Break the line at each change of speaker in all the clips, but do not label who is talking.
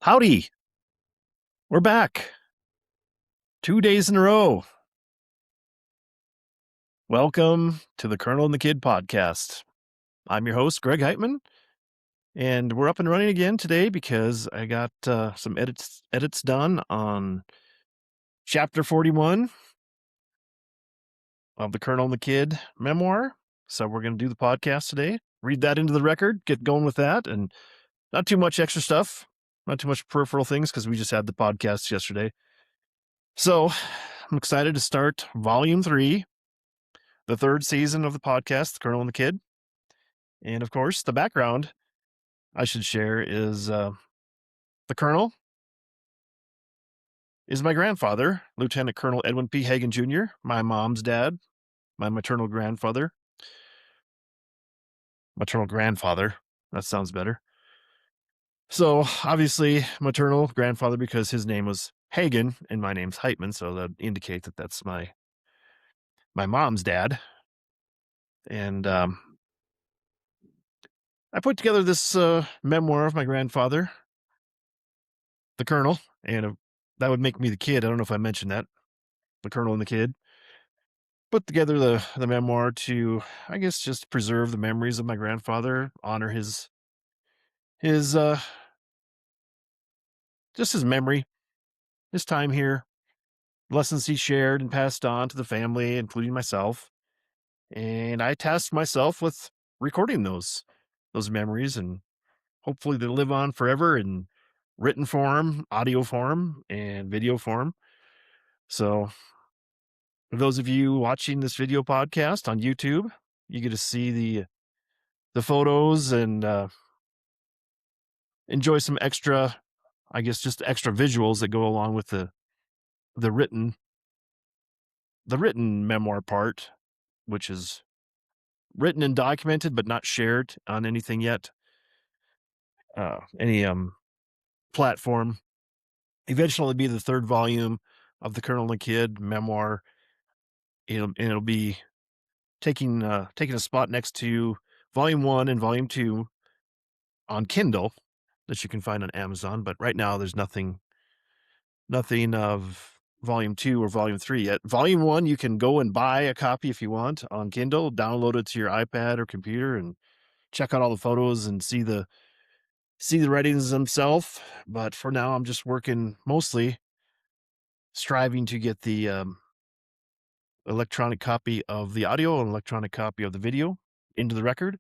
Howdy, we're back. 2 days in a row. Welcome to the Colonel and the Kid podcast. I'm your host, Greg Heitmann, and we're up and running again today because I got some edits done on chapter 41 of the Colonel and the Kid memoir. So we're going to do the podcast today, read that into the record, get going with that, and not too much extra stuff, not too much peripheral things because we just had the podcast yesterday. So I'm excited to start volume 3. The third season of the podcast, The Colonel and the Kid. And of course, the background I should share is the Colonel is my grandfather, Lieutenant Colonel Edwin P. Hagen Jr., my mom's dad, my maternal grandfather. Maternal grandfather, that sounds better. So obviously, maternal grandfather because his name was Hagen and my name's Heitmann, so that indicate that that's my mom's dad. And I put together this memoir of my grandfather, the Colonel, and that would make me the kid. I don't know if I mentioned that. The Colonel and the Kid. Put together the memoir to, I guess, just preserve the memories of my grandfather, honor his just his memory, his time here, lessons he shared and passed on to the family, including myself. And I tasked myself with recording those memories, and hopefully they live on forever in written form, audio form, and video form. So for those of you watching this video podcast on YouTube, you get to see the photos and enjoy some extra, I guess, just extra visuals that go along with the written memoir part, which is written and documented but not shared on anything yet, any platform. Eventually, be the third volume of the Colonel and the Kid memoir. It'll be taking a spot next to volume 1 and volume 2 on Kindle that you can find on Amazon. But right now, there's nothing of volume 2 or volume 3 yet. Volume 1, you can go and buy a copy if you want on Kindle, download it to your iPad or computer and check out all the photos and see the writings themselves. But for now, I'm just working mostly striving to get the electronic copy of the audio and electronic copy of the video into the record,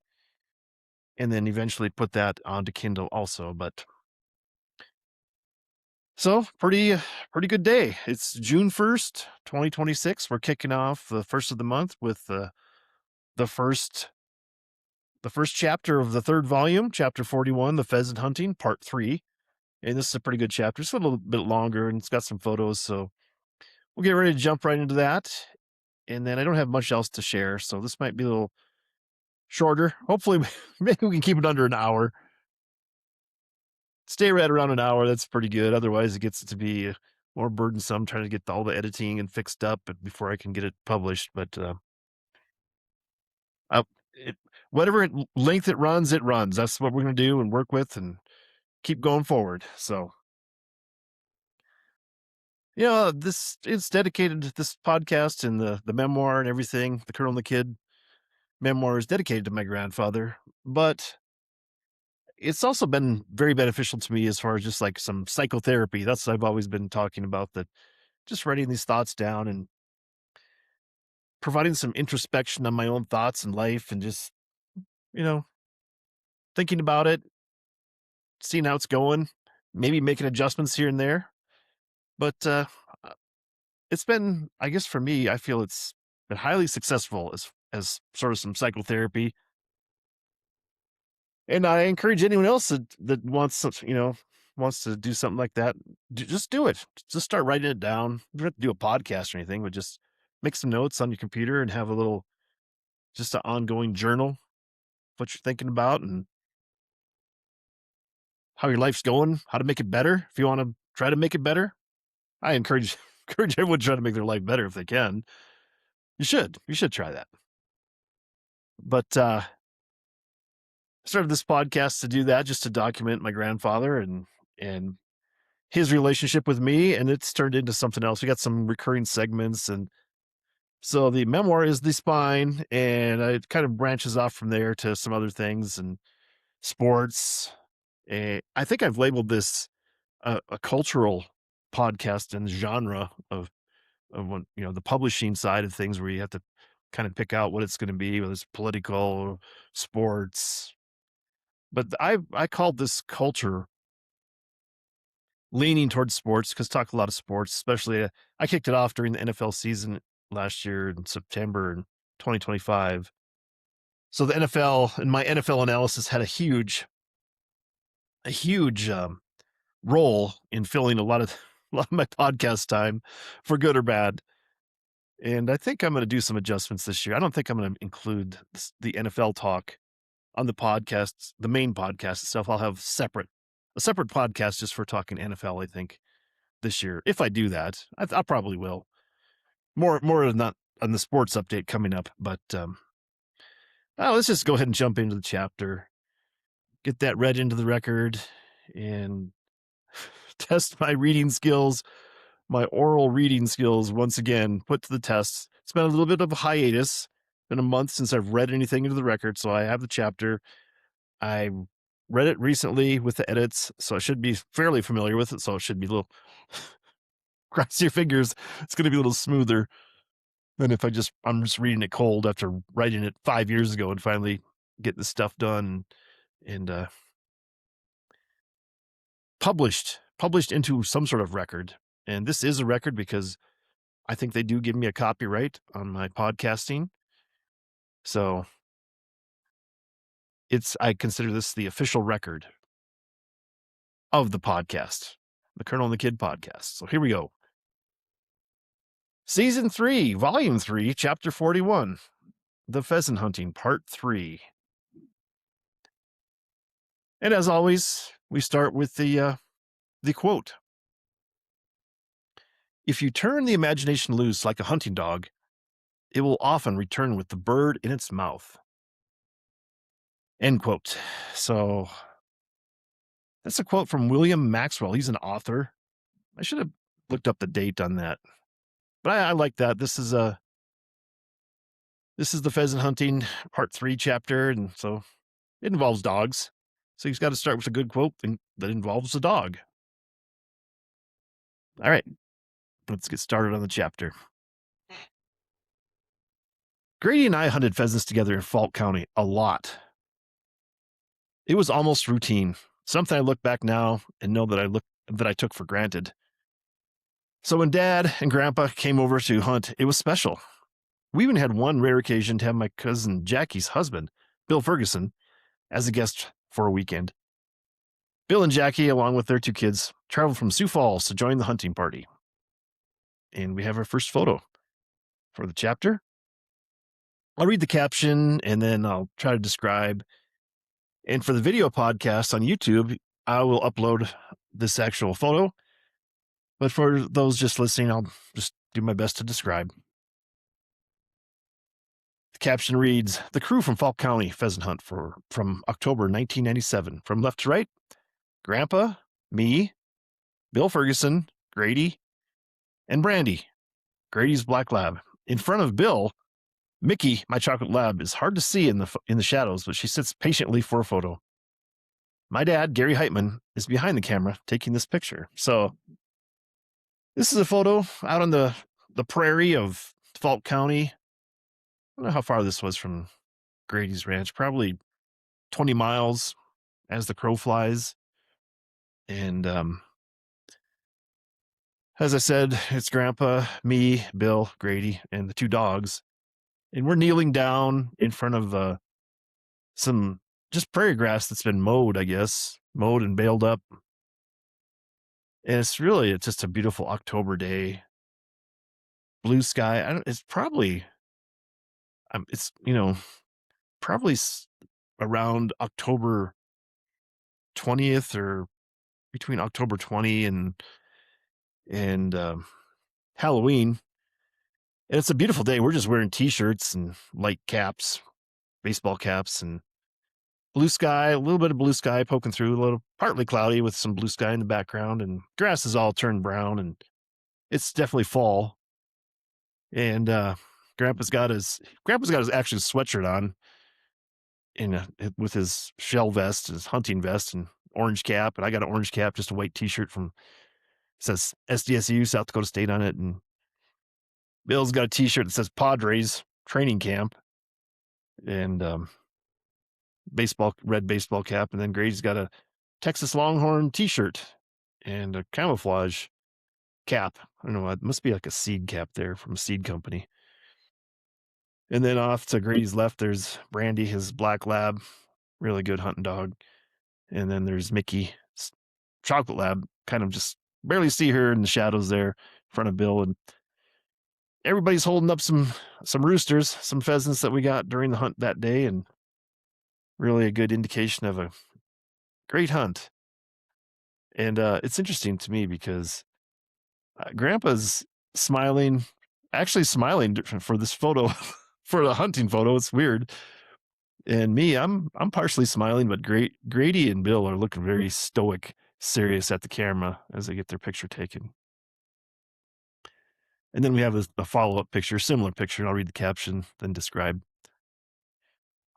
and then eventually put that onto Kindle also. But so pretty good day. It's June 1st, 2026. We're kicking off the first of the month with the first chapter of the third volume, chapter 41, the pheasant hunting, part 3. And this is a pretty good chapter. It's a little bit longer and it's got some photos. So we'll get ready to jump right into that. And then I don't have much else to share. So this might be a little shorter. Hopefully, maybe we can keep it under an hour. Stay right around an hour. That's pretty good. Otherwise, it gets to be more burdensome trying to get all the editing and fixed up before I can get it published. But whatever length it runs, it runs. That's what we're going to do and work with and keep going forward. So, this is dedicated to this podcast and the memoir and everything. The Colonel and the Kid memoir is dedicated to my grandfather, but it's also been very beneficial to me as far as just like some psychotherapy. That's what I've always been talking about, that just writing these thoughts down and providing some introspection on my own thoughts and life and just, thinking about it, seeing how it's going, maybe making adjustments here and there. But it's been, I guess for me, I feel it's been highly successful as sort of some psychotherapy. And I encourage anyone else that wants to do something like that, just do it. Just start writing it down. You don't have to do a podcast or anything, but just make some notes on your computer and have just an ongoing journal of what you're thinking about and how your life's going, how to make it better. If you want to try to make it better, I encourage everyone to try to make their life better if they can. You should try that. But I started this podcast to do that, just to document my grandfather and his relationship with me, and it's turned into something else. We got some recurring segments, and so the memoir is the spine, and it kind of branches off from there to some other things and sports. I think I've labeled this a cultural podcast and genre of when, the publishing side of things where you have to kind of pick out what it's going to be, whether it's political, sports. But I called this culture leaning towards sports because talk a lot of sports, especially I kicked it off during the NFL season last year in September in 2025. So the NFL and my NFL analysis had a huge role in filling a lot of a lot of my podcast time for good or bad. And I think I'm going to do some adjustments this year. I don't think I'm going to include the NFL talk on the podcasts, the main podcast itself. I'll have a separate podcast just for talking NFL, I think, this year. If I do that, I probably will. More than not on the sports update coming up. But let's just go ahead and jump into the chapter, get that read into the record, and test my reading skills, my oral reading skills once again, put to the test. It's been a little bit of a hiatus. Been a month since I've read anything into the record, so I have the chapter. I read it recently with the edits, so I should be fairly familiar with it. So it should be a little cross your fingers. It's going to be a little smoother than if I'm just reading it cold after writing it 5 years ago and finally get this stuff done and published into some sort of record. And this is a record because I think they do give me a copyright on my podcasting. So I consider this the official record of the podcast, the Colonel and the Kid podcast. So here we go. Season 3, Volume 3, Chapter 41, The Pheasant Hunting, Part 3. And as always, we start with the quote. If you turn the imagination loose like a hunting dog, it will often return with the bird in its mouth. End quote. So that's a quote from William Maxwell. He's an author. I should have looked up the date on that. But I like that. This is the Pheasant Hunting Part 3 chapter, and so it involves dogs. So he's got to start with a good quote that involves a dog. All right, let's get started on the chapter. Grady and I hunted pheasants together in Falk County a lot. It was almost routine, something I look back now and know that I took for granted. So when Dad and Grandpa came over to hunt, it was special. We even had one rare occasion to have my cousin Jackie's husband, Bill Ferguson, as a guest for a weekend. Bill and Jackie, along with their 2 kids, traveled from Sioux Falls to join the hunting party. And we have our first photo for the chapter. I'll read the caption and then I'll try to describe. And for the video podcast on YouTube, I will upload this actual photo. But for those just listening, I'll just do my best to describe. The caption reads, The crew from Falk County pheasant hunt from October 1997. From left to right, Grandpa, me, Bill Ferguson, Grady, and Brandy, Grady's black lab. In front of Bill, Mickey, my chocolate lab, is hard to see in the shadows, but she sits patiently for a photo. My dad, Gary Heitmann, is behind the camera taking this picture. So this is a photo out on the prairie of Falk County. I don't know how far this was from Grady's ranch, probably 20 miles as the crow flies. And as I said, it's Grandpa, me, Bill, Grady, and the 2 dogs. And we're kneeling down in front of some just prairie grass that's been mowed, I guess, mowed and baled up. And it's just a beautiful October day. Blue sky. It's probably, it's, probably around October 20th or between October 20 and Halloween. And it's a beautiful day. We're just wearing t-shirts and light caps, baseball caps, and blue sky, a little bit of blue sky poking through, a little partly cloudy with some blue sky in the background, and grass is all turned brown, and it's definitely fall. And Grandpa's got his actual sweatshirt on with his shell vest, his hunting vest, and orange cap. And I got an orange cap, just a white T-shirt from says SDSU, South Dakota State on it, and Bill's got a T-shirt that says Padres training camp, and red baseball cap, and then Grady's got a Texas Longhorn T-shirt and a camouflage cap. I don't know, it must be like a seed cap there from a seed company. And then off to Grady's left, there's Brandy, his black lab, really good hunting dog. And then there's Mickey, chocolate lab, kind of just barely see her in the shadows there in front of Bill. And everybody's holding up some roosters, some pheasants that we got during the hunt that day, and really a good indication of a great hunt. And it's interesting to me because Grandpa's smiling, actually smiling for this photo, for the hunting photo. It's weird. And me, I'm partially smiling, but Grady and Bill are looking very stoic, serious at the camera as they get their picture taken. And then we have a follow-up picture, similar picture, and I'll read the caption, then describe.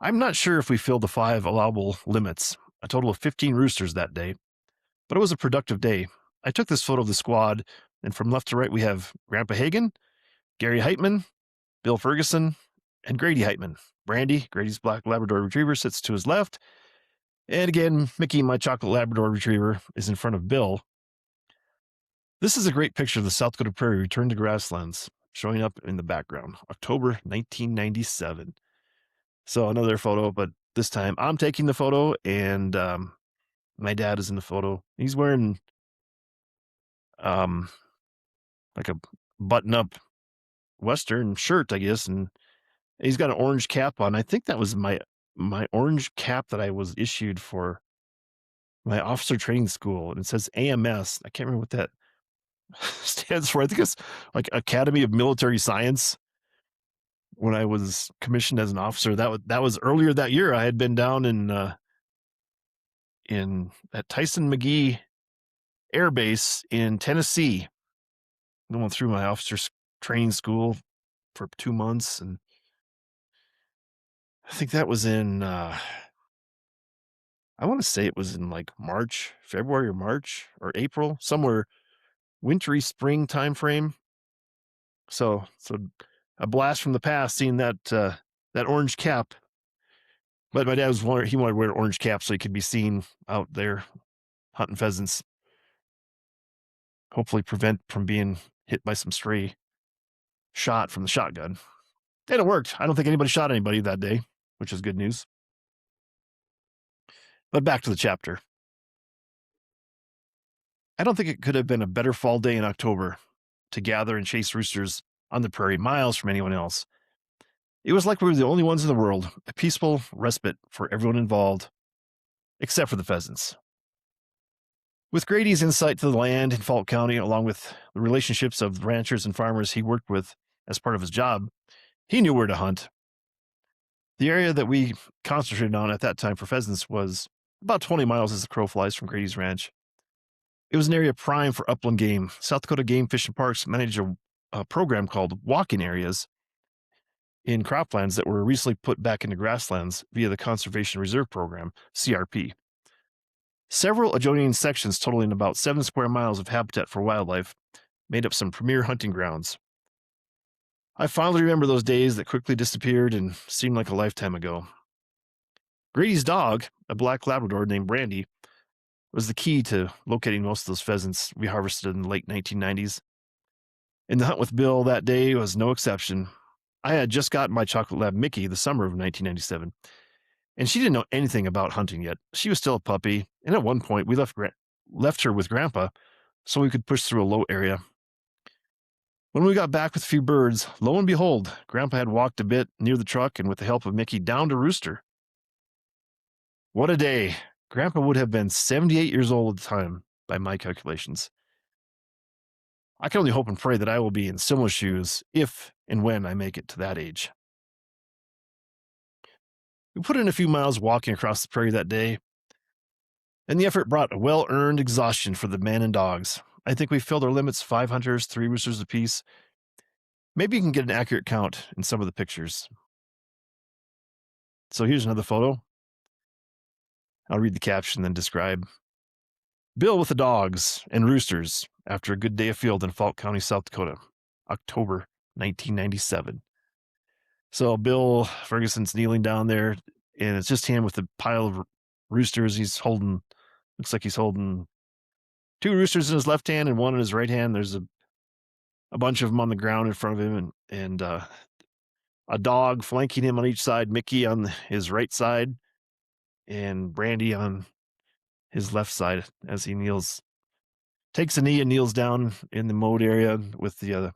I'm not sure if we filled the 5 allowable limits, a total of 15 roosters that day, but it was a productive day. I took this photo of the squad, and from left to right, we have Grandpa Hagen, Gary Heitmann, Bill Ferguson, and Grady Heitmann. Brandy, Grady's black Labrador Retriever, sits to his left. And again, Mickey, my chocolate Labrador Retriever, is in front of Bill. This is a great picture of the South Dakota prairie return to grasslands, showing up in the background, October 1997. So another photo, but this time I'm taking the photo, and my dad is in the photo. He's wearing like a button-up Western shirt, I guess, and he's got an orange cap on. I think that was my orange cap that I was issued for my officer training school, and it says AMS. I can't remember what that stands for. I think it's like Academy of Military Science. When I was commissioned as an officer, that was earlier that year. I had been down in at Tyson McGee Air Base in Tennessee, going through my officer's training school for 2 months, and I think that was in I want to say it was in like February or March or April, somewhere wintry spring time frame. So a blast from the past, seeing that orange cap. But my dad he wanted to wear an orange cap so he could be seen out there hunting pheasants. Hopefully prevent from being hit by some stray shot from the shotgun. And it worked. I don't think anybody shot anybody that day, which is good news. But back to the chapter. I don't think it could have been a better fall day in October to gather and chase roosters on the prairie, miles from anyone else. It was like we were the only ones in the world, a peaceful respite for everyone involved, except for the pheasants. With Grady's insight to the land in Falk County, along with the relationships of ranchers and farmers he worked with as part of his job, he knew where to hunt. The area that we concentrated on at that time for pheasants was about 20 miles as the crow flies from Grady's ranch. It was an area prime for upland game. South Dakota Game Fish and Parks managed a program called walking areas in croplands that were recently put back into grasslands via the Conservation Reserve Program, CRP. Several adjoining sections totaling about 7 square miles of habitat for wildlife made up some premier hunting grounds. I fondly remember those days that quickly disappeared and seemed like a lifetime ago. Grady's dog, a black Labrador named Brandy, was the key to locating most of those pheasants we harvested in the late 1990s. And the hunt with Bill that day was no exception. I had just gotten my chocolate lab Mickey the summer of 1997, and she didn't know anything about hunting yet. She was still a puppy, and at one point we left her with Grandpa so we could push through a low area. When we got back with a few birds, lo and behold, Grandpa had walked a bit near the truck and with the help of Mickey downed a rooster. What a day. Grandpa would have been 78 years old at the time, by my calculations. I can only hope and pray that I will be in similar shoes if and when I make it to that age. We put in a few miles walking across the prairie that day, and the effort brought a well earned exhaustion for the men and dogs. I think we filled our limits 5 hunters, 3 roosters apiece. Maybe you can get an accurate count in some of the pictures. So here's another photo. I'll read the caption, then describe. Bill with the dogs and roosters after a good day afield in Falk County, South Dakota, October 1997. So Bill Ferguson's kneeling down there, and it's just him with a pile of roosters. Looks like he's holding 2 roosters in his left hand and 1 in his right hand. There's a bunch of them on the ground in front of him, and a dog flanking him on each side, Mickey on his right side, and Brandy on his left side as he takes a knee and kneels down in the mowed area with the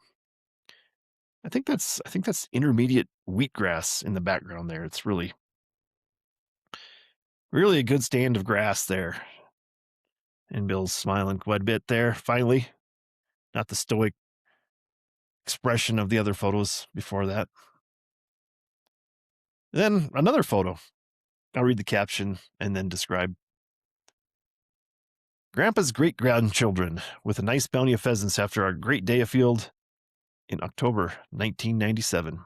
I think that's intermediate wheatgrass in the background there. It's really a good stand of grass there. And Bill's smiling quite a bit there, finally. Not the stoic expression of the other photos before that. Then another photo. I'll read the caption and then describe. Grandpa's great grandchildren with a nice bounty of pheasants after our great day afield in October 1997.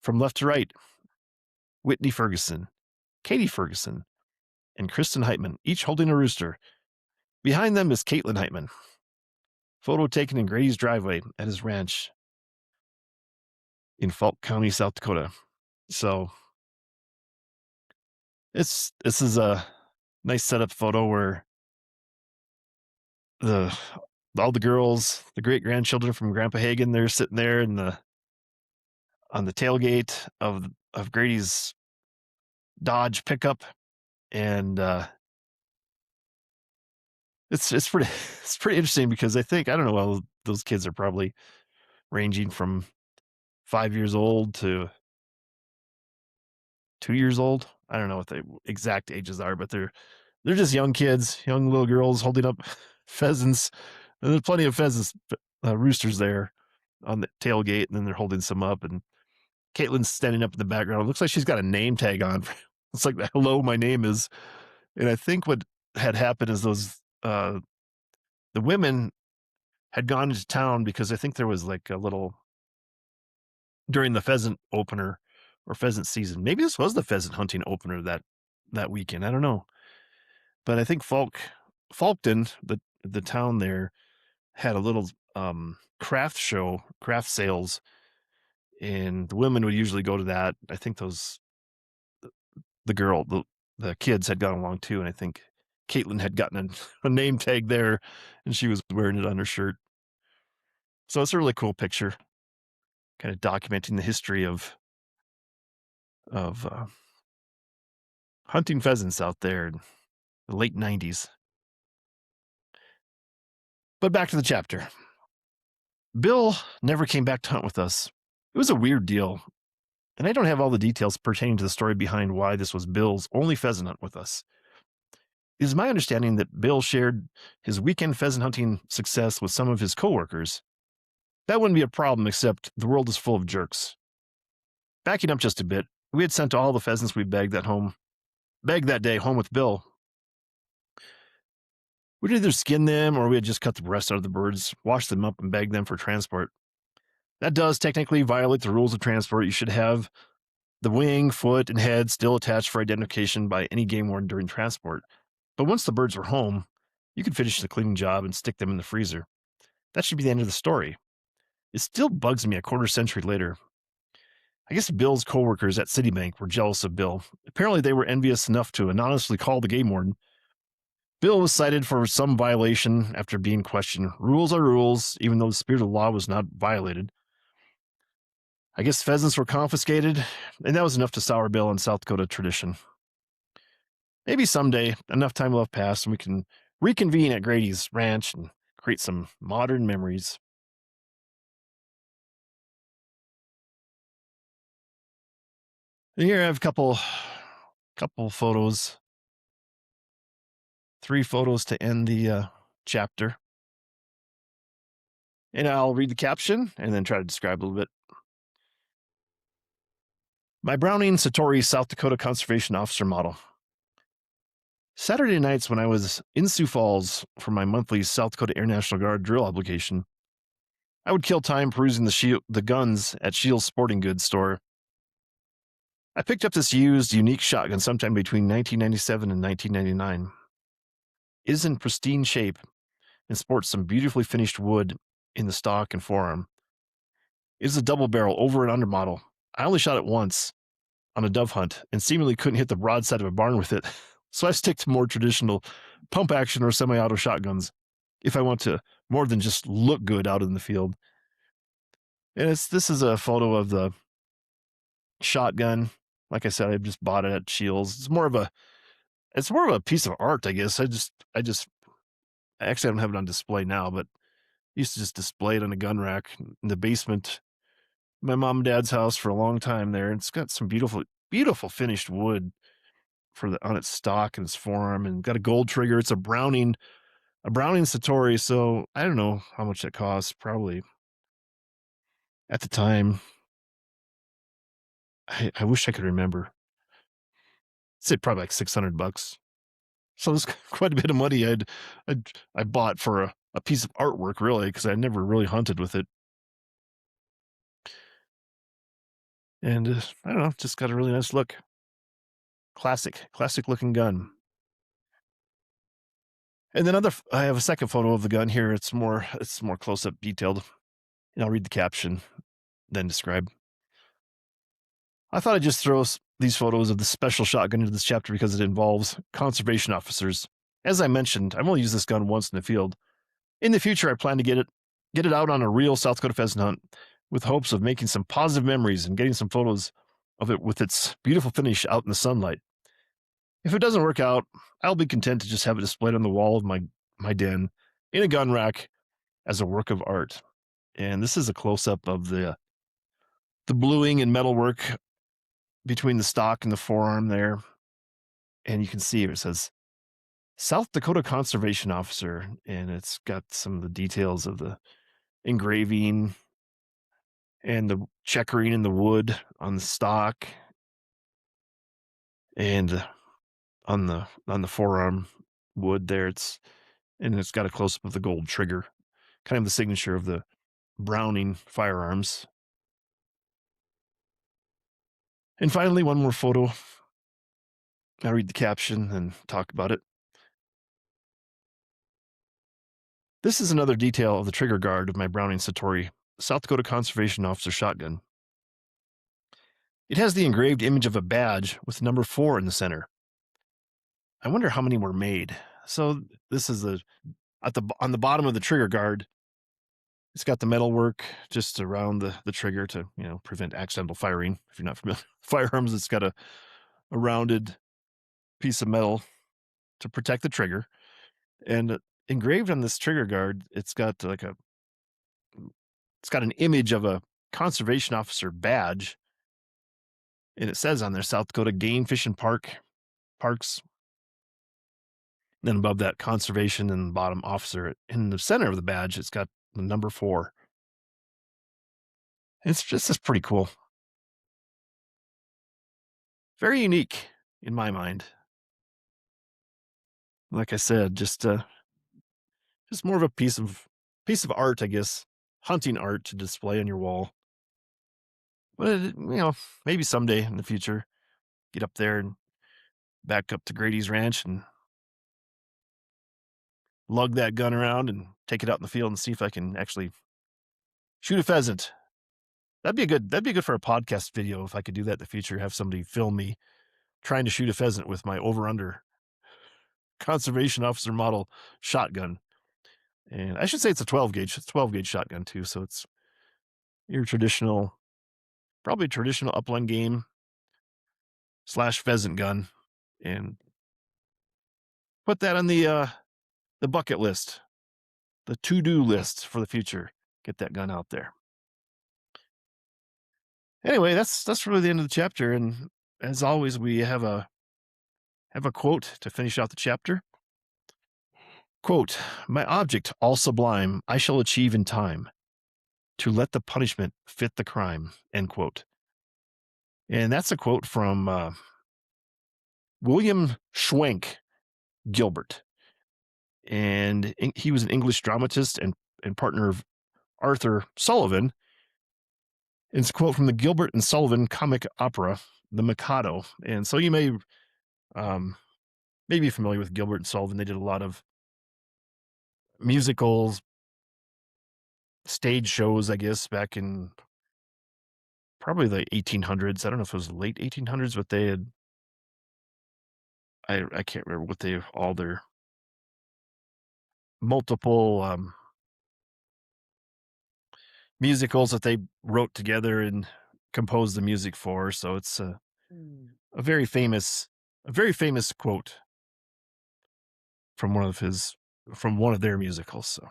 From left to right, Whitney Ferguson, Katie Ferguson, and Kristen Heitmann, each holding a rooster. Behind them is Caitlin Heitmann. Photo taken in Grady's driveway at his ranch in Falk County, South Dakota. So this is a nice setup photo where all the girls, the great grandchildren from Grandpa Hagen, they're sitting there on the tailgate of Grady's Dodge pickup, and it's pretty it's pretty interesting because I don't know, well, those kids are probably ranging from 5 years old to 2 years old. I don't know what the exact ages are, but they're just young kids, young little girls holding up pheasants. And there's plenty of pheasants, roosters there on the tailgate, and then they're holding some up. And Caitlin's standing up in the background. It looks like she's got a name tag on. It's like, hello, my name is. And I think what had happened is the women had gone into town because I think there was like a little during the pheasant opener or pheasant season. Maybe this was the pheasant hunting opener that weekend. I don't know. But I think Falkton, the town there, had a little craft show, craft sales, and the women would usually go to that. I think the kids had gone along too, and I think Caitlin had gotten a name tag there, and she was wearing it on her shirt. So it's a really cool picture, kind of documenting the history of hunting pheasants out there in the late 90s. But back to the chapter. Bill never came back to hunt with us. It was a weird deal, and I don't have all the details pertaining to the story behind why this was Bill's only pheasant hunt with us. It is my understanding that Bill shared his weekend pheasant hunting success with some of his coworkers. That wouldn't be a problem, except the world is full of jerks. Backing up just a bit, we had sent all the pheasants we bagged that day home with Bill. We'd either skin them or we had just cut the breast out of the birds, washed them up, and bagged them for transport. That does technically violate the rules of transport. You should have the wing, foot, and head still attached for identification by any game warden during transport. But once the birds were home, you could finish the cleaning job and stick them in the freezer. That should be the end of the story. It still bugs me a quarter century later. I guess Bill's coworkers at Citibank were jealous of Bill. Apparently, they were envious enough to anonymously call the game warden. Bill was cited for some violation after being questioned. Rules are rules, even though the spirit of the law was not violated. I guess pheasants were confiscated, and that was enough to sour Bill on South Dakota tradition. Maybe someday, enough time will have passed, and we can reconvene at Grady's ranch and create some modern memories. And here I have a couple photos. 3 photos to end the chapter. And I'll read the caption and then try to describe a little bit. My Browning Satori South Dakota Conservation Officer model. Saturday nights when I was in Sioux Falls for my monthly South Dakota Air National Guard drill obligation, I would kill time perusing the guns at Shields Sporting Goods store. I picked up this used, unique shotgun sometime between 1997 and 1999. It is in pristine shape and sports some beautifully finished wood in the stock and forearm. It is a double barrel over and under model. I only shot it once on a dove hunt and seemingly couldn't hit the broadside of a barn with it, so I stick to more traditional pump action or semi-auto shotguns if I want to more than just look good out in the field. And this is a photo of the shotgun. Like I said, I just bought it at Shields. It's more of a piece of art, I guess. Actually, I don't have it on display now, but I used to just display it on a gun rack in the basement, my mom and dad's house for a long time there. And it's got some beautiful, beautiful finished wood on its stock and its forearm, and got a gold trigger. It's a Browning Satori. So I don't know how much that costs. Probably at the time, I wish I could remember. I'd say probably like $600. So it's quite a bit of money I bought for a piece of artwork, really, because I never really hunted with it. And I don't know, just got a really nice look. Classic looking gun. And then I have a second photo of the gun here. It's more close up detailed. And I'll read the caption, then describe. I thought I'd just throw these photos of the special shotgun into this chapter because it involves conservation officers. As I mentioned, I've only used this gun once in the field. In the future, I plan to get it out on a real South Dakota pheasant hunt with hopes of making some positive memories and getting some photos of it with its beautiful finish out in the sunlight. If it doesn't work out, I'll be content to just have it displayed on the wall of my den in a gun rack as a work of art. And this is a close-up of the bluing and metalwork between the stock and the forearm there. And you can see it says South Dakota Conservation Officer, and it's got some of the details of the engraving and the checkering in the wood on the stock and on the forearm wood there. It's got a close up of the gold trigger, kind of the signature of the Browning firearms. And finally, one more photo. I'll read the caption and talk about it. This is another detail of the trigger guard of my Browning Satori South Dakota Conservation Officer shotgun. It has the engraved image of a badge with number 4 in the center. I wonder how many were made. So this is on the bottom of the trigger guard. It's got the metal work just around the trigger to, prevent accidental firing. If you're not familiar with firearms, it's got a rounded piece of metal to protect the trigger. And engraved on this trigger guard, it's got an image of a conservation officer badge. And it says on there, South Dakota Game Fish and Parks. Then above that, conservation, and the bottom, officer. In the center of the badge, it's got the number 4. It's just pretty cool. Very unique in my mind. Like I said, just more of a piece of art, I guess, hunting art to display on your wall. But maybe someday in the future, get up there and back up to Grady's ranch and lug that gun around and take it out in the field and see if I can actually shoot a pheasant. That'd be good for a podcast video if I could do that in the future. Have somebody film me trying to shoot a pheasant with my over/under conservation officer model shotgun. And I should say it's a 12 gauge. It's 12 gauge shotgun too. So it's your probably traditional upland game / pheasant gun, and put that on the bucket list, the to-do list for the future. Get that gun out there. Anyway, that's really the end of the chapter. And as always, we have a quote to finish out the chapter. Quote, "My object, all sublime, I shall achieve in time, to let the punishment fit the crime." End quote. And that's a quote from William Schwenk Gilbert. And he was an English dramatist and partner of Arthur Sullivan. It's a quote from the Gilbert and Sullivan comic opera, The Mikado. And so you um, may be familiar with Gilbert and Sullivan. They did a lot of musicals, stage shows, I guess, back in probably the 1800s. I don't know if it was late 1800s, but they had, I can't remember what they, all their multiple musicals that they wrote together and composed the music for. So it's a very famous, a very famous quote from from one of their musicals. So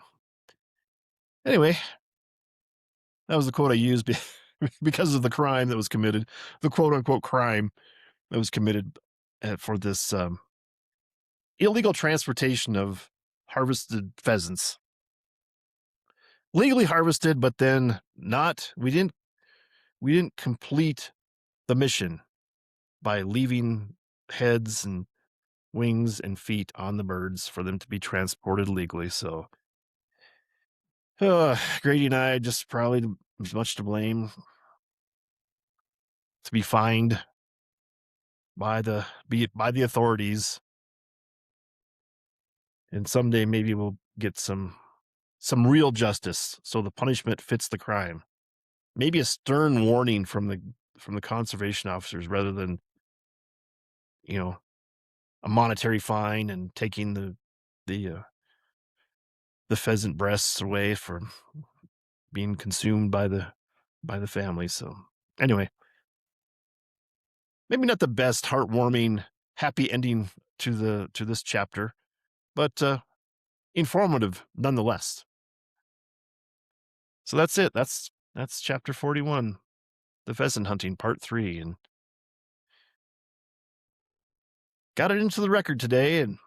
anyway, that was the quote I used because of the crime that was committed, the quote unquote crime that was committed for this illegal transportation of harvested pheasants, legally harvested, but then not. We didn't complete the mission by leaving heads and wings and feet on the birds for them to be transported legally. So Grady and I just probably as much to blame to be fined by by the authorities, and someday maybe we'll get some real justice so the punishment fits the crime. Maybe a stern warning from the conservation officers rather than, you know, a monetary fine and taking the the pheasant breasts away for being consumed by the family. So anyway, maybe not the best heartwarming happy ending to this chapter, but informative nonetheless. So that's it. That's chapter 41, the pheasant hunting part 3, and got it into the record today, and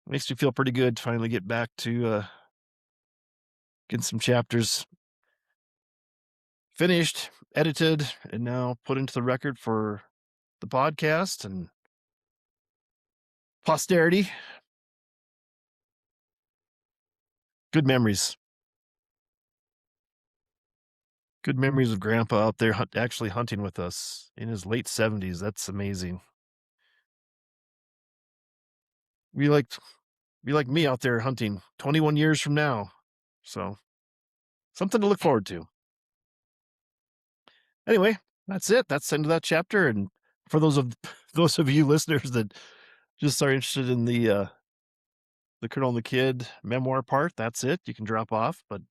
makes me feel pretty good to finally get back to getting some chapters finished, edited, and now put into the record for the podcast and posterity. Good memories. Good memories of Grandpa out there actually hunting with us in his late 70s. That's amazing. Be like be like me out there hunting 21 years from now. So something to look forward to. Anyway, that's it. That's the end of that chapter. And for those of you listeners that just are interested in the Colonel and the Kid memoir part, that's it. You can drop off. But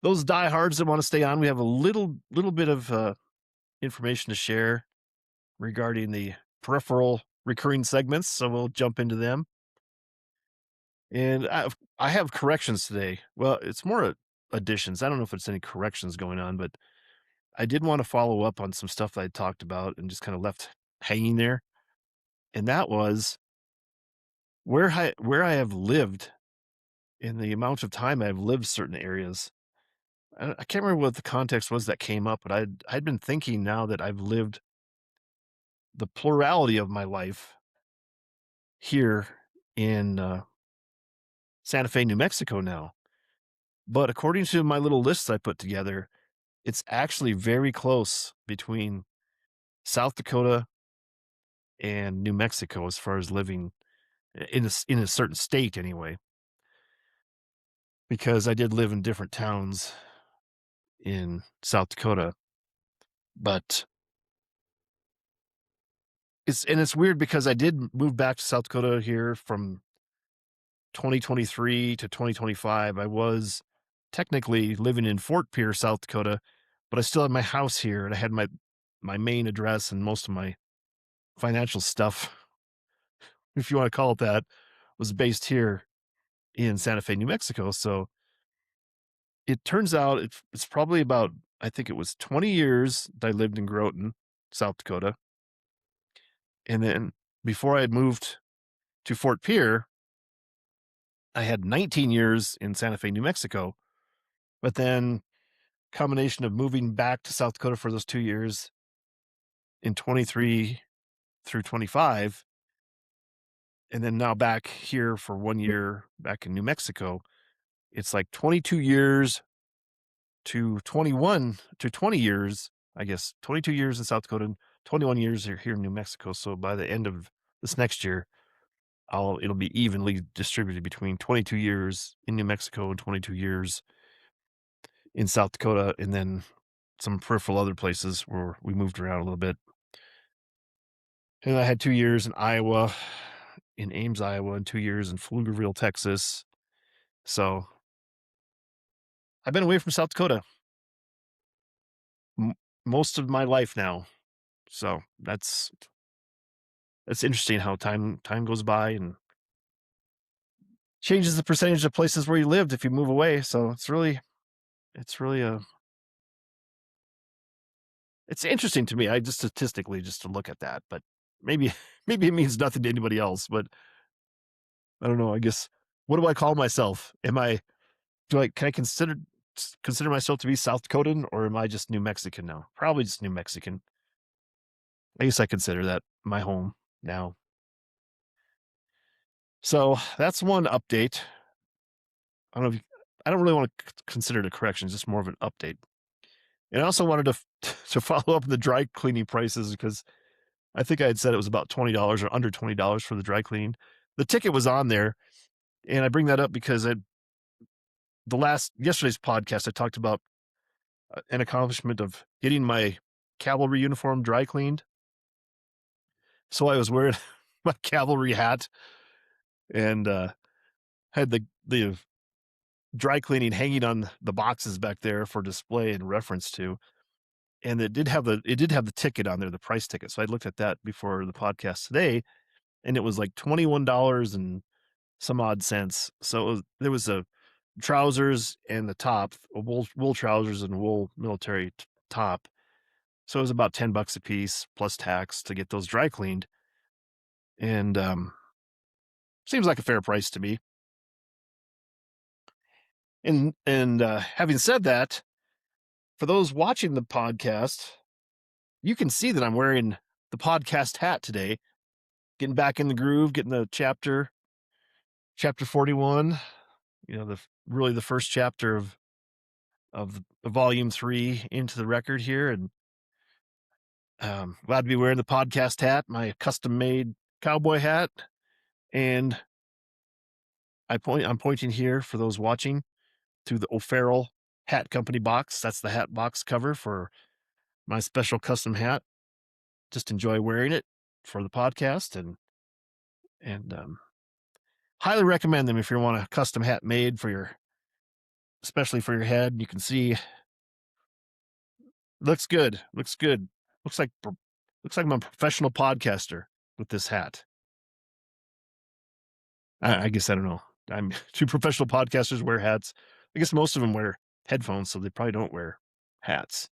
those diehards that want to stay on, we have a little bit of information to share regarding the peripheral recurring segments. So we'll jump into them. And I have corrections today. Well, it's more additions. I don't know if it's any corrections going on, but I did want to follow up on some stuff that I talked about and just kind of left hanging there. And that was where I have lived in the amount of time I've lived certain areas. I can't remember what the context was that came up, but I'd been thinking now that I've lived the plurality of my life here in Santa Fe, New Mexico now. But according to my little lists I put together, it's actually very close between South Dakota and New Mexico as far as living in a certain state anyway, because I did live in different towns in South Dakota. But it's weird because I did move back to South Dakota here from 2023 to 2025. I was technically living in Fort Pierce, South Dakota, but I still had my house here and I had my main address and most of my financial stuff, if you want to call it that, was based here in Santa Fe, New Mexico. So it turns out it's probably about, I think it was 20 years that I lived in Groton, South Dakota. And then before I had moved to Fort Pierre, I had 19 years in Santa Fe, New Mexico. But then combination of moving back to South Dakota for those 2 years in 23 through 25, and then now back here for 1 year back in New Mexico. It's like 22 years to 21 to 20 years, I guess, 22 years in South Dakota, and 21 years here in New Mexico. So by the end of this next year, it'll be evenly distributed between 22 years in New Mexico and 22 years in South Dakota, and then some peripheral other places where we moved around a little bit. And I had 2 years in Iowa, in Ames, Iowa, and 2 years in Pflugerville, Texas. So I've been away from South Dakota m- most of my life now. So that's interesting how time goes by and changes the percentage of places where you lived if you move away. So it's really it's interesting to me. I just statistically just to look at that, but maybe maybe it means nothing to anybody else. But I don't know. I guess what do I call myself? Can I consider myself to be South Dakotan, or am I just New Mexican now? Probably just New Mexican. I guess I consider that my home now. So that's one update. I don't know I don't really want to consider it a correction, it's just more of an update. And I also wanted to to follow up on the dry cleaning prices because I think I had said it was about $20 or under $20 for the dry cleaning. The ticket was on there, and I bring that up because yesterday's podcast I talked about an accomplishment of getting my cavalry uniform dry cleaned. So I was wearing my cavalry hat and had the dry cleaning hanging on the boxes back there for display and reference to. And it did have the ticket on there, the price ticket. So I looked at that before the podcast today, and it was like $21 and some odd cents. So there was a trousers and the top, a wool trousers and wool military top. So it was about $10 a piece plus tax to get those dry cleaned. And seems like a fair price to me. And having said that, for those watching the podcast, you can see that I'm wearing the podcast hat today, getting back in the groove, getting the chapter 41, really the first chapter of volume 3 into the record here. And glad to be wearing the podcast hat, my custom made cowboy hat. And I'm pointing here for those watching to the O'Farrell Hat Company box. That's the hat box cover for my special custom hat. Just enjoy wearing it for the podcast, and highly recommend them if you want a custom hat made especially for your head. You can see, looks good, looks like I'm a professional podcaster with this hat. I guess I don't know. Two professional podcasters wear hats. I guess most of them wear headphones, so they probably don't wear hats.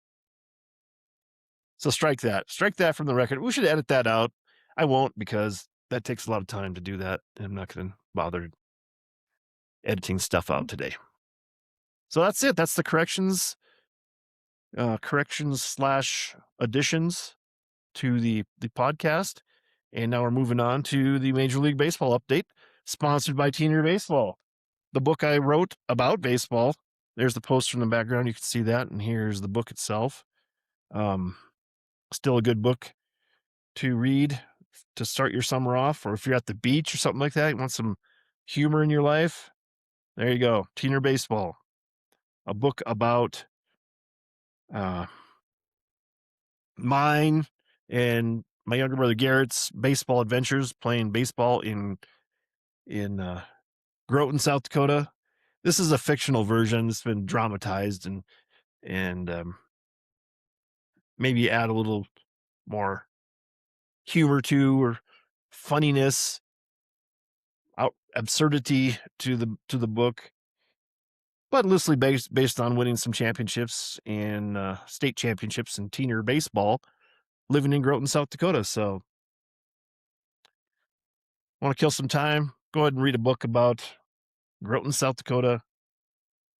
So strike that from the record. We should edit that out. I won't, because that takes a lot of time to do that. And I'm not going to bother editing stuff out today. So that's it. That's the corrections slash additions to the podcast. And now we're moving on to the Major League Baseball update, sponsored by Teener Baseball, the book I wrote about baseball. There's the poster in the background. You can see that. And here's the book itself. Still a good book to read to start your summer off, or if you're at the beach or something like that, you want some humor in your life. There you go. Teener Baseball, a book about mine and my younger brother Garrett's baseball adventures, playing baseball in Groton, South Dakota. This is a fictional version. It's been dramatized and maybe add a little more humor to, or funniness, absurdity to the book, but loosely based on winning some championships and state championships in teener baseball, living in Groton, South Dakota. So, want to kill some time? Go ahead and read a book about Groton, South Dakota,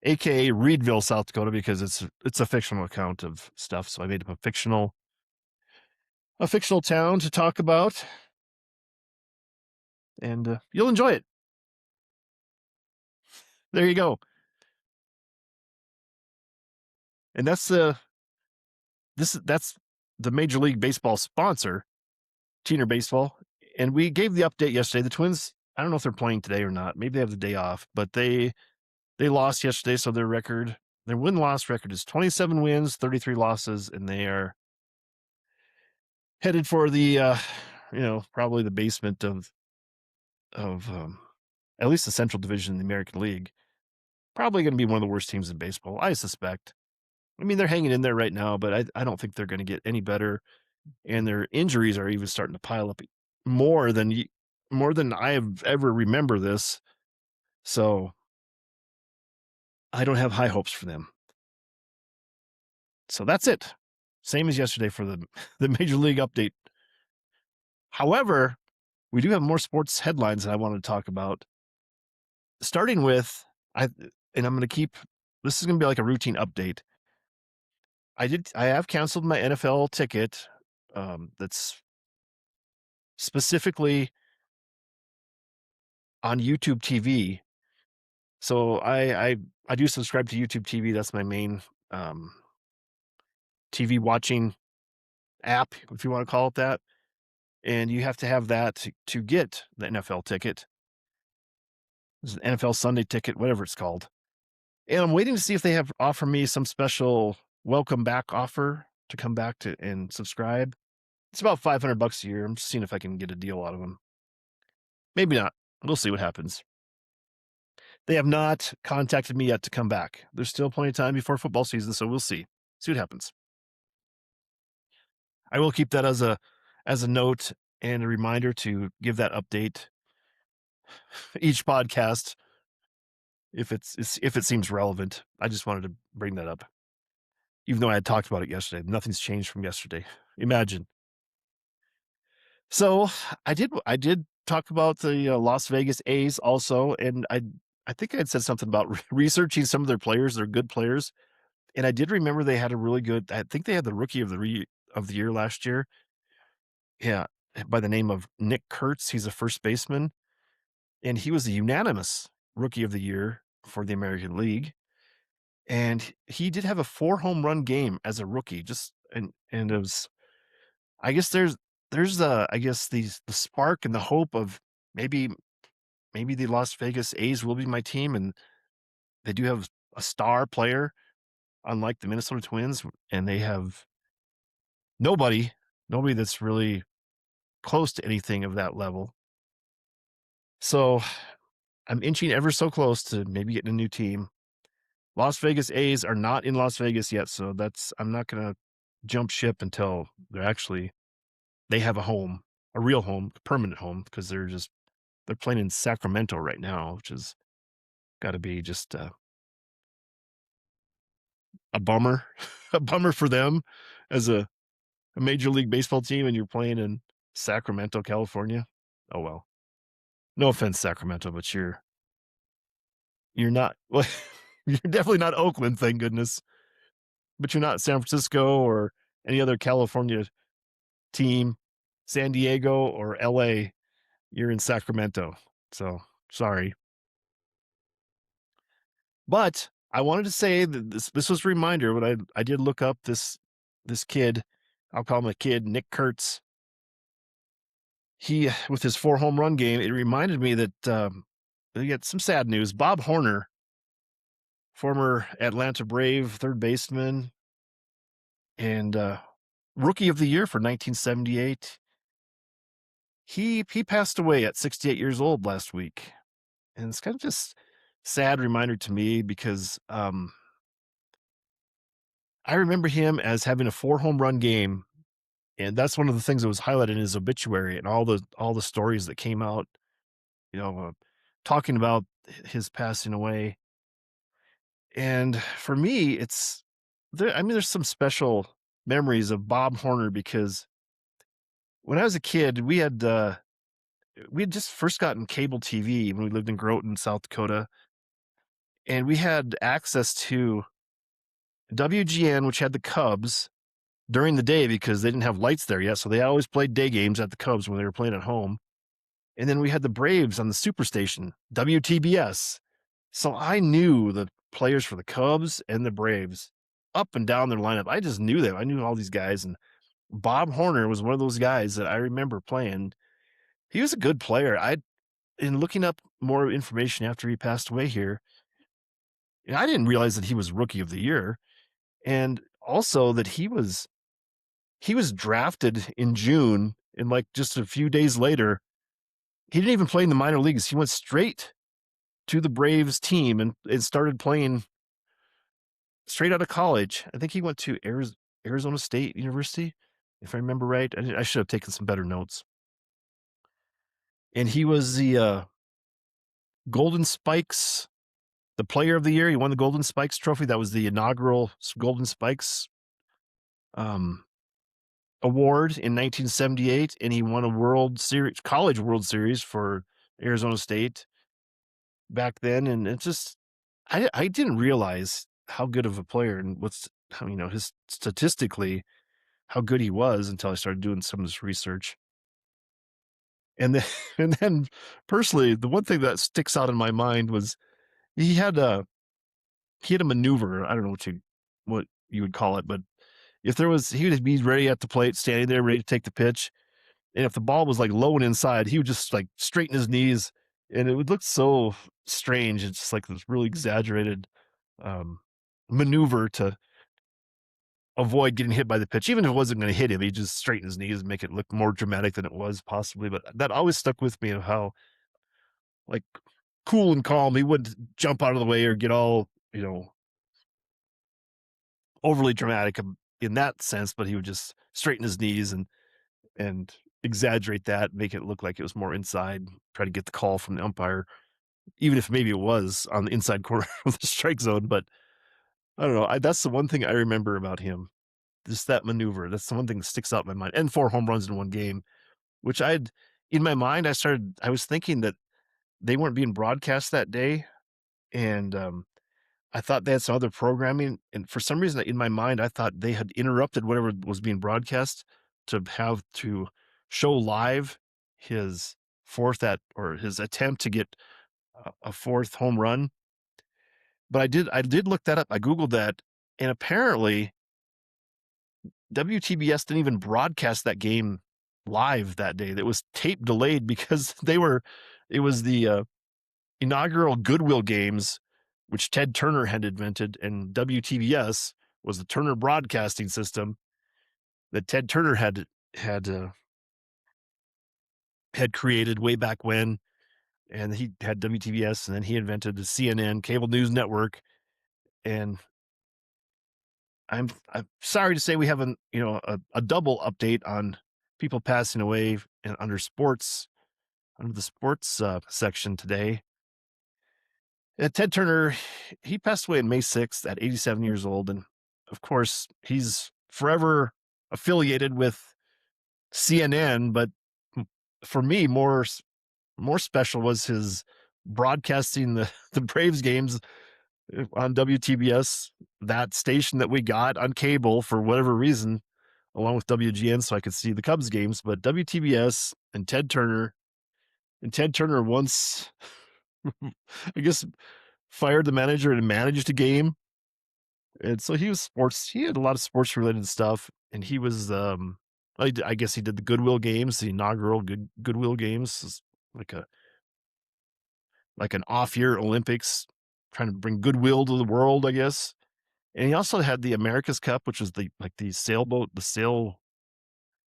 aka Reedville, South Dakota, because it's a fictional account of stuff. So I made up a fictional town to talk about, and you'll enjoy it. There you go. And that's the Major League Baseball sponsor, Teener Baseball. And we gave the update yesterday. The Twins, I don't know if they're playing today or not. Maybe they have the day off, but they lost yesterday, so their win-loss record is 27 wins, 33 losses, and they are headed for the probably the basement of at least the Central Division in the American League. Probably going to be one of the worst teams in baseball, I suspect. I mean, they're hanging in there right now, but I don't think they're going to get any better. And their injuries are even starting to pile up more than more than I have ever remember this. So I don't have high hopes for them. So that's it. Same as yesterday for the Major League update. However, we do have more sports headlines that I wanted to talk about. Starting with I'm going to keep this is going to be like a routine update. I have canceled my NFL ticket. That's specifically on YouTube TV. So I do subscribe to YouTube TV. That's my main TV watching app, if you want to call it that. And you have to have that to get the NFL ticket. It's an NFL Sunday ticket, whatever it's called. And I'm waiting to see if they have offer me some special welcome back offer to come back to and subscribe. It's about $500 a year. I'm just seeing if I can get a deal out of them. Maybe not. We'll see what happens. They have not contacted me yet to come back. There's still plenty of time before football season, so we'll see. See what happens. I will keep that as a note and a reminder to give that update each podcast if it seems relevant. I just wanted to bring that up. Even though I had talked about it yesterday. Nothing's changed from yesterday. Imagine. So I did talk about the Las Vegas A's also, and I think I had said something about researching some of their players. They're good players, and I did remember they had a really good. I think they had the rookie of the year last year. Yeah, by the name of Nick Kurtz. He's a first baseman, and he was a unanimous rookie of the year for the American League. And he did have a 4 home run game as a rookie. And it was, I guess there's I guess the spark and the hope of maybe the Las Vegas A's will be my team, and they do have a star player, unlike the Minnesota Twins, and they have nobody that's really close to anything of that level. So I'm inching ever so close to maybe getting a new team. Las Vegas A's are not in Las Vegas yet, so I'm not gonna jump ship until they have a home, a real home, a permanent home, because they're playing in Sacramento right now, which has got to be just a bummer, a bummer for them as a Major League Baseball team, and you're playing in Sacramento, California. Oh well, no offense, Sacramento, but you're not. Well, you're definitely not Oakland, thank goodness. But you're not San Francisco or any other California team, San Diego or LA. You're in Sacramento. So sorry. But I wanted to say that this was a reminder when I did look up this kid. I'll call him a kid, Nick Kurtz. He, with his 4 home run game, it reminded me that we got some sad news. Bob Horner, former Atlanta Brave third baseman and rookie of the year for 1978. He passed away at 68 years old last week. And it's kind of just sad reminder to me because I remember him as having a 4 home run game, and that's one of the things that was highlighted in his obituary and all the stories that came out, you know, talking about his passing away. And for me, there's some special memories of Bob Horner because when I was a kid, we had just first gotten cable TV when we lived in Groton, South Dakota. and we had access to WGN, which had the Cubs during the day because they didn't have lights there yet. So they always played day games at the Cubs when they were playing at home. And then we had the Braves on the Superstation, WTBS. So I knew the players for the Cubs and the Braves up and down their lineup. I just knew them. I knew all these guys. And Bob Horner was one of those guys that I remember playing. He was a good player. In looking up more information after he passed away here, I didn't realize that he was rookie of the year. And also that he was drafted in June, and like just a few days later, he didn't even play in the minor leagues. He went straight to the Braves team and started playing straight out of college. I think he went to Arizona State University, if I remember right. I should have taken some better notes. And he was the Golden Spikes, the player of the year. He won the Golden Spikes trophy. That was the inaugural Golden Spikes um, award in 1978, and he won a college World Series for Arizona State back then. And it's just, I didn't realize how good of a player and his statistically how good he was until I started doing some of this research. And then, and then personally, the one thing that sticks out in my mind was he had a maneuver. I don't know what you would call it, but he would be ready at the plate, standing there, ready to take the pitch. And if the ball was like low and inside, he would just like straighten his knees, and it would look so strange. It's just like this really exaggerated um, maneuver to avoid getting hit by the pitch. Even if it wasn't going to hit him, he just straighten his knees and make it look more dramatic than it was possibly. But that always stuck with me of how like cool and calm he wouldn't jump out of the way or get all overly dramatic in that sense, but he would just straighten his knees and exaggerate that, make it look like it was more inside, try to get the call from the umpire, even if maybe it was on the inside corner of the strike zone. But I don't know. That's the one thing I remember about him. Just that maneuver. That's the one thing that sticks out in my mind. And 4 home runs in one game, which in my mind, I was thinking that they weren't being broadcast that day. And I thought they had some other programming. And for some reason in my mind, I thought they had interrupted whatever was being broadcast to show live his his attempt to get a 4th home run. But I did look that up. I Googled that, and apparently WTBS didn't even broadcast that game live that day. That was tape delayed because it was the inaugural Goodwill games, which Ted Turner had invented, and WTBS was the Turner Broadcasting System that Ted Turner had created way back when. And he had WTBS, and then he invented the CNN cable news network. And I'm sorry to say we have a double update on people passing away under the sports section today. Ted Turner, he passed away on May 6th at 87 years old, and of course he's forever affiliated with CNN. But for me, more special was his broadcasting the Braves games on WTBS, that station that we got on cable for whatever reason, along with WGN, so I could see the Cubs games. But WTBS and Ted Turner once, I guess, fired the manager and managed a game. And so he had a lot of sports related stuff. And he was, I guess he did the Goodwill games, the inaugural Goodwill games, like an off year Olympics, trying to bring goodwill to the world, I guess. And he also had the America's Cup, which was the sailboat, the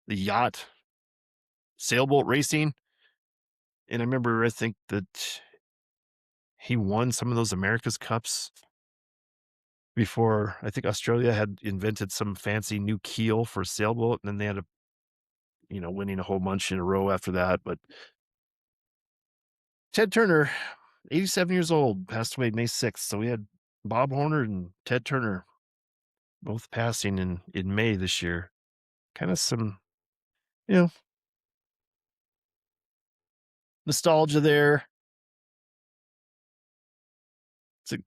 yacht sailboat racing. And I think that he won some of those America's Cups before. I think Australia had invented some fancy new keel for a sailboat, and then they had winning a whole bunch in a row after that. But Ted Turner, 87 years old, passed away May 6th. So we had Bob Horner and Ted Turner both passing in May this year. Kind of some, you know, nostalgia there. It's like,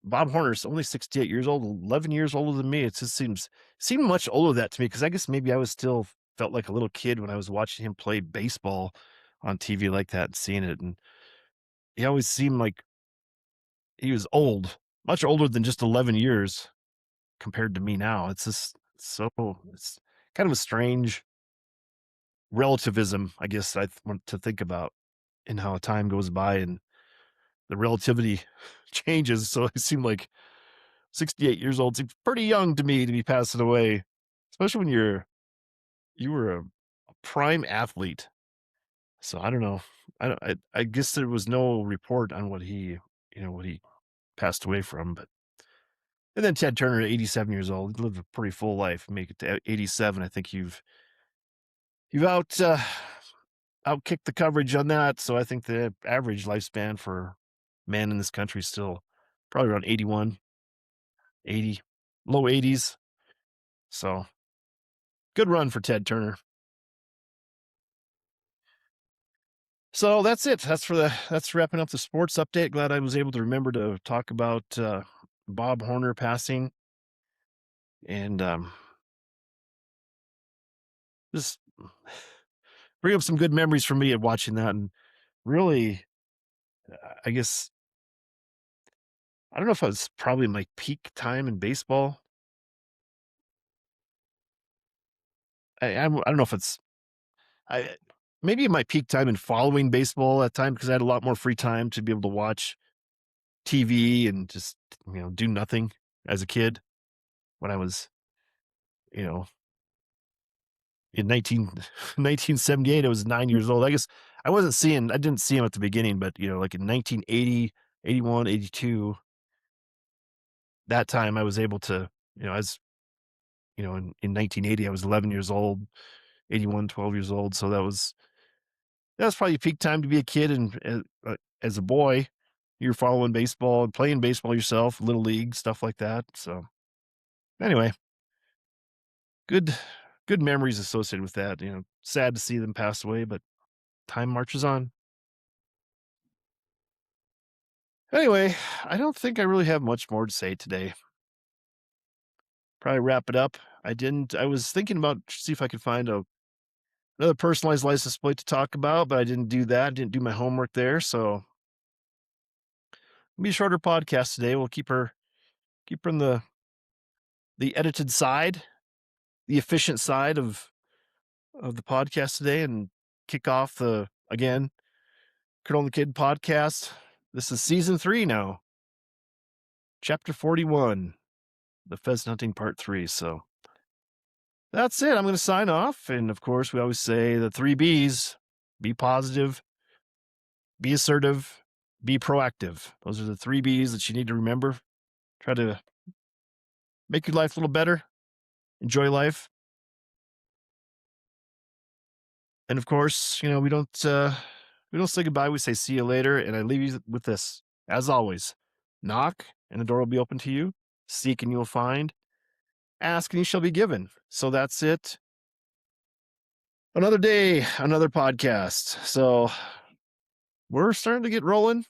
Bob Horner's only 68 years old, 11 years older than me. It just seemed much older that to me because I guess maybe I was still felt like a little kid when I was watching him play baseball on TV like that and seeing it. And he always seemed like he was old, much older than just 11 years compared to me now. It's just it's kind of a strange relativism, I guess want to think about in how time goes by and the relativity changes. So it seemed like 68 years old seems pretty young to me to be passing away, especially when you were a prime athlete. So I don't know. I guess there was no report on what he passed away from, but and then Ted Turner at 87 years old, he lived a pretty full life. Make it to 87. I think you've outkicked the coverage on that. So I think the average lifespan for man in this country is still probably around 81, 80, low 80s. So good run for Ted Turner. So that's it. That's wrapping up the sports update. Glad I was able to remember to talk about Bob Horner passing and just bring up some good memories for me of watching that. And really, I guess I don't know if I was probably my peak time in baseball. I don't know if it's I maybe my peak time in following baseball at time because I had a lot more free time to be able to watch TV and just do nothing as a kid when I was you know in 1978, I was 9 years old. I guess I didn't see him at the beginning, but, like in 1980, 81, 82, that time I was able to, as in 1980, I was 11 years old, 81, 12 years old. So that was probably peak time to be a kid. And as a boy, you're following baseball and playing baseball yourself, little league, stuff like that. So anyway, good, good memories associated with that. Sad to see them pass away, but time marches on. Anyway, I don't think I really have much more to say today. Probably wrap it up. I was thinking about see if I could find another personalized license plate to talk about, but I didn't do that. Didn't do my homework there. So it'll be a shorter podcast today. We'll keep her on the edited side, the efficient side of the podcast today and kick off the again, Kurt on the Kid podcast. This is season 3 now. Chapter 41, the pheasant hunting part 3. So that's it. I'm going to sign off. And of course, we always say the 3 B's: be positive, be assertive, be proactive. Those are the 3 B's that you need to remember. Try to make your life a little better, enjoy life. And of course, we don't say goodbye. We say see you later. And I leave you with this. As always, knock and the door will be open to you. Seek and you'll find. Ask and you shall be given. So that's it. Another day, another podcast. So we're starting to get rolling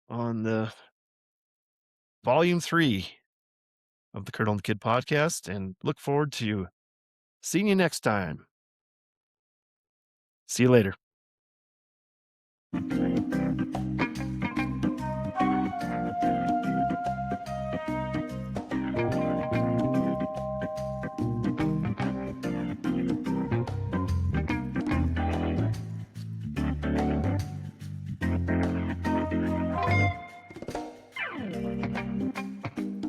on the volume 3 of the Kurt on the Kid podcast and look forward to seeing you next time. See you later.